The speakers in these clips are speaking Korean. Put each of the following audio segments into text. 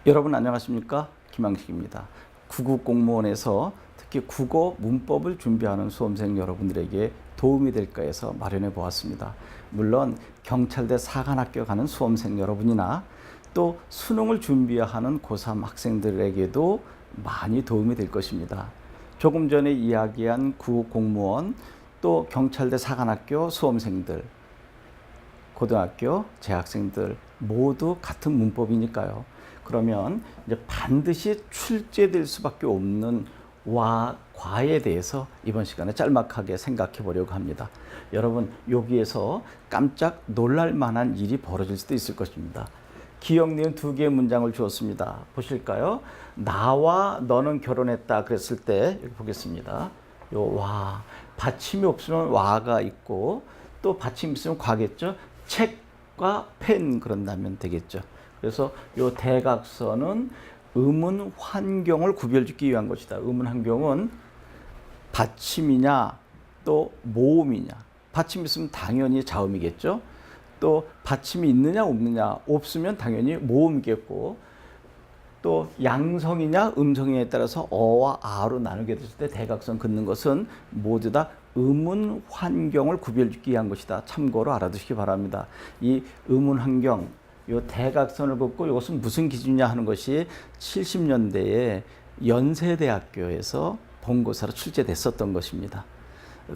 여러분 안녕하십니까? 김항식입니다. 구급 공무원에서 특히 국어 문법을 준비하는 수험생 여러분들에게 도움이 될까 해서 마련해 보았습니다. 물론 경찰대 사관학교 가는 수험생 여러분이나 또 수능을 준비하는 고3 학생들에게도 많이 도움이 될 것입니다. 조금 전에 이야기한 구급 공무원 또 경찰대 사관학교 수험생들, 고등학교 재학생들 모두 같은 문법이니까요. 그러면 이제 반드시 출제될 수밖에 없는 와, 과에 대해서 이번 시간에 짤막하게 생각해 보려고 합니다. 여러분, 여기에서 깜짝 놀랄 만한 일이 벌어질 수도 있을 것입니다. 기억 니은 두 개의 문장을 주었습니다. 보실까요? 나와 너는 결혼했다 그랬을 때 여기 보겠습니다. 요 와, 받침이 없으면 와가 있고 또 받침 있으면 과겠죠. 책과 펜 그런다면 되겠죠. 그래서 이 대각선은 음운 환경을 구별짓기 위한 것이다. 음운 환경은 받침이냐 또 모음이냐. 받침이 있으면 당연히 자음이겠죠. 또 받침이 있느냐 없느냐. 없으면 당연히 모음이겠고 또 양성이냐 음성이냐에 따라서 어와 아로 나누게 됐을 때 대각선 긋는 것은 모두 다 음운 환경을 구별짓기 위한 것이다. 참고로 알아두시기 바랍니다. 이 음운 환경, 이 대각선을 긋고 이것은 무슨 기준이냐 하는 것이 70년대에 연세대학교에서 본고사로 출제됐었던 것입니다.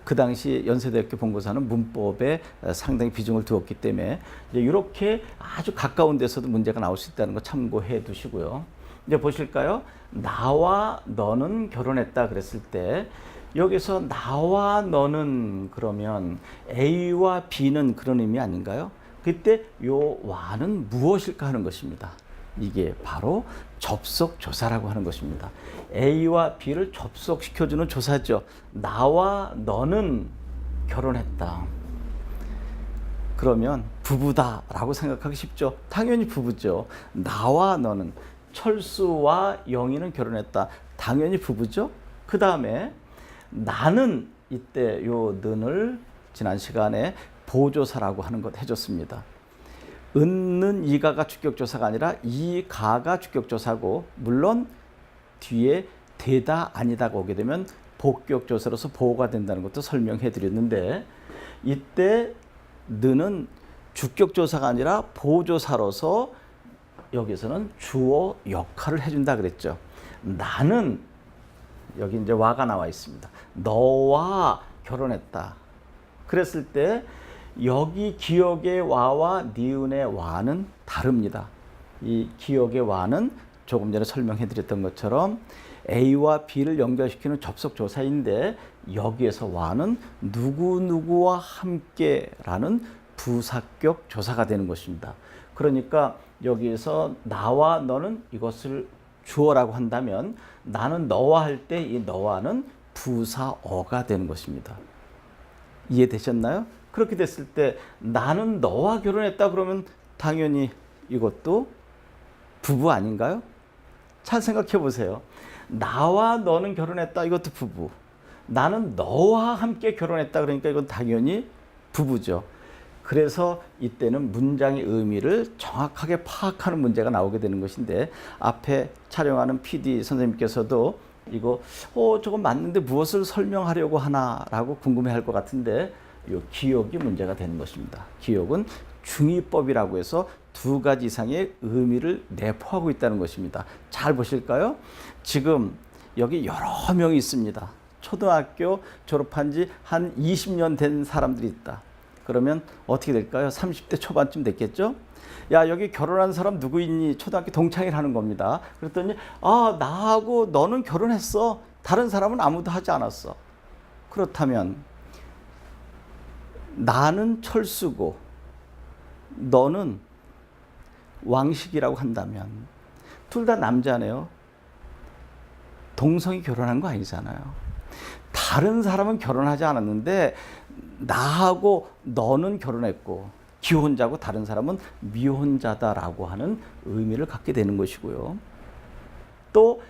그 당시 연세대학교 본고사는 문법에 상당히 비중을 두었기 때문에 이렇게 아주 가까운 데서도 문제가 나올 수 있다는 거 참고해 두시고요. 이제 보실까요? 나와 너는 결혼했다 그랬을 때 여기서 나와 너는 그러면 A와 B는 그런 의미 아닌가요? 그때 요 와는 무엇일까 하는 것입니다. 이게 바로 접속조사라고 하는 것입니다. A와 B를 접속시켜주는 조사죠. 나와 너는 결혼했다. 그러면 부부다라고 생각하기 쉽죠. 당연히 부부죠. 나와 너는 철수와 영희는 결혼했다. 당연히 부부죠. 그 다음에 나는 이때 요 는을 지난 시간에 보조사라고 하는 것 해줬습니다. 은는 이가가 주격조사가 아니라 이가가 주격조사고 물론 뒤에 되다 아니다가 오게 되면 복격조사로서 보호가 된다는 것도 설명해 드렸는데 이때 는은 주격조사가 아니라 보조사로서 여기서는 주어 역할을 해준다 그랬죠. 나는 여기 이제 와가 나와 있습니다. 너와 결혼했다. 그랬을 때 여기 기억의 와와 니은의 와는 다릅니다. 이 기억의 와는 조금 전에 설명해 드렸던 것처럼 A와 B를 연결시키는 접속조사인데 여기에서 와는 누구누구와 함께라는 부사격 조사가 되는 것입니다. 그러니까 여기에서 나와 너는 이것을 주어라고 한다면 나는 너와 할 때 이 너와는 부사어가 되는 것입니다. 이해되셨나요? 그렇게 됐을 때 나는 너와 결혼했다 그러면 당연히 이것도 부부 아닌가요? 잘 생각해 보세요. 나와 너는 결혼했다 이것도 부부. 나는 너와 함께 결혼했다 그러니까 이건 당연히 부부죠. 그래서 이때는 문장의 의미를 정확하게 파악하는 문제가 나오게 되는 것인데 앞에 촬영하는 PD 선생님께서도 이거 저거 맞는데 무엇을 설명하려고 하나라고 궁금해할 것 같은데 이 기억이 문제가 되는 것입니다. 기억은 중의법이라고 해서 두 가지 이상의 의미를 내포하고 있다는 것입니다. 잘 보실까요? 지금 여기 여러 명이 있습니다. 초등학교 졸업한 지 한 20년 된 사람들이 있다. 그러면 어떻게 될까요? 30대 초반쯤 됐겠죠? 야, 여기 결혼한 사람 누구 있니? 초등학교 동창회를 하는 겁니다. 그랬더니 나하고 너는 결혼했어. 다른 사람은 아무도 하지 않았어. 그렇다면 나는 철수고 너는 왕식이라고 한다면 둘 다 남자네요. 동성이 결혼한 거 아니잖아요. 다른 사람은 결혼하지 않았는데 나하고 너는 결혼했고 기혼자고 다른 사람은 미혼자다라고 하는 의미를 갖게 되는 것이고요. 또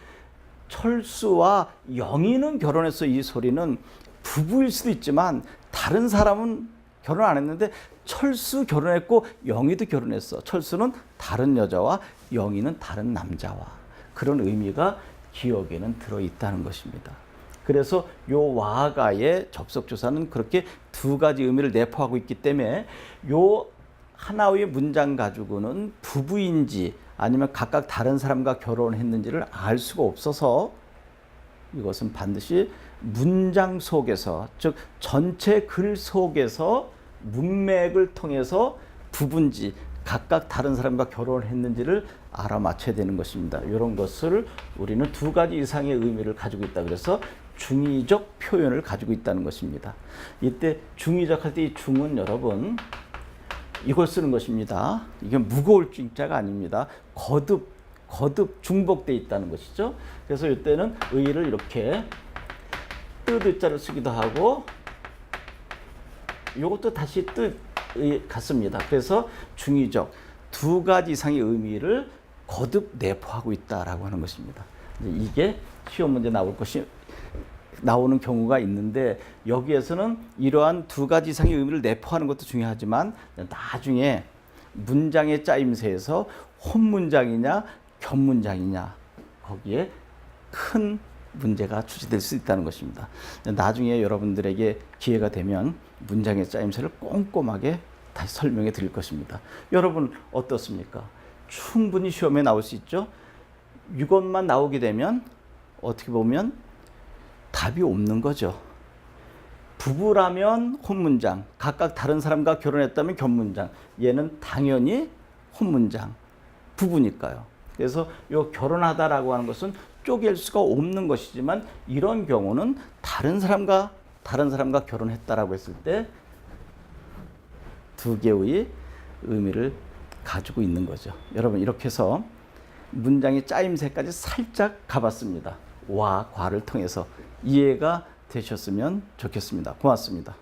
철수와 영희는 결혼했어 이 소리는 부부일 수도 있지만 다른 사람은 결혼 안 했는데 철수 결혼했고 영희도 결혼했어. 철수는 다른 여자와 영희는 다른 남자와. 그런 의미가 기억에는 들어있다는 것입니다. 그래서 요 와가의 접속조사는 그렇게 두 가지 의미를 내포하고 있기 때문에 요 하나의 문장 가지고는 부부인지 아니면 각각 다른 사람과 결혼했는지를 알 수가 없어서 이것은 반드시 문장 속에서, 즉 전체 글 속에서 문맥을 통해서 부부인지 각각 다른 사람과 결혼을 했는지를 알아맞혀야 되는 것입니다. 이런 것을 우리는 두 가지 이상의 의미를 가지고 있다. 그래서 중의적 표현을 가지고 있다는 것입니다. 이때 중의적 할 때 이 중은 여러분 이걸 쓰는 것입니다. 이게 무거울 중자가 아닙니다. 거듭 중복되어 있다는 것이죠. 그래서 이때는 의를 이렇게 뜻자를 쓰기도 하고 이것도 다시 뜻의 같습니다. 그래서 중의적 두 가지 이상의 의미를 거듭 내포하고 있다라고 하는 것입니다. 이게 시험 문제 나오는 경우가 있는데 여기에서는 이러한 두 가지 이상의 의미를 내포하는 것도 중요하지만 나중에 문장의 짜임새에서 혼문장이냐 견문장이냐 거기에 큰 문제가 출제될 수 있다는 것입니다. 나중에 여러분들에게 기회가 되면 문장의 짜임새를 꼼꼼하게 다시 설명해 드릴 것입니다. 여러분 어떻습니까? 충분히 시험에 나올 수 있죠. 이것만 나오게 되면 어떻게 보면 답이 없는 거죠. 부부라면 혼문장, 각각 다른 사람과 결혼했다면 견문장. 얘는 당연히 혼문장, 부부니까요. 그래서 이 결혼하다라고 하는 것은 쪼갤 수가 없는 것이지만 이런 경우는 다른 사람과 결혼했다라고 했을 때 두 개의 의미를 가지고 있는 거죠. 여러분 이렇게 해서 문장의 짜임새까지 살짝 가봤습니다. 와, 과를 통해서 이해가 되셨으면 좋겠습니다. 고맙습니다.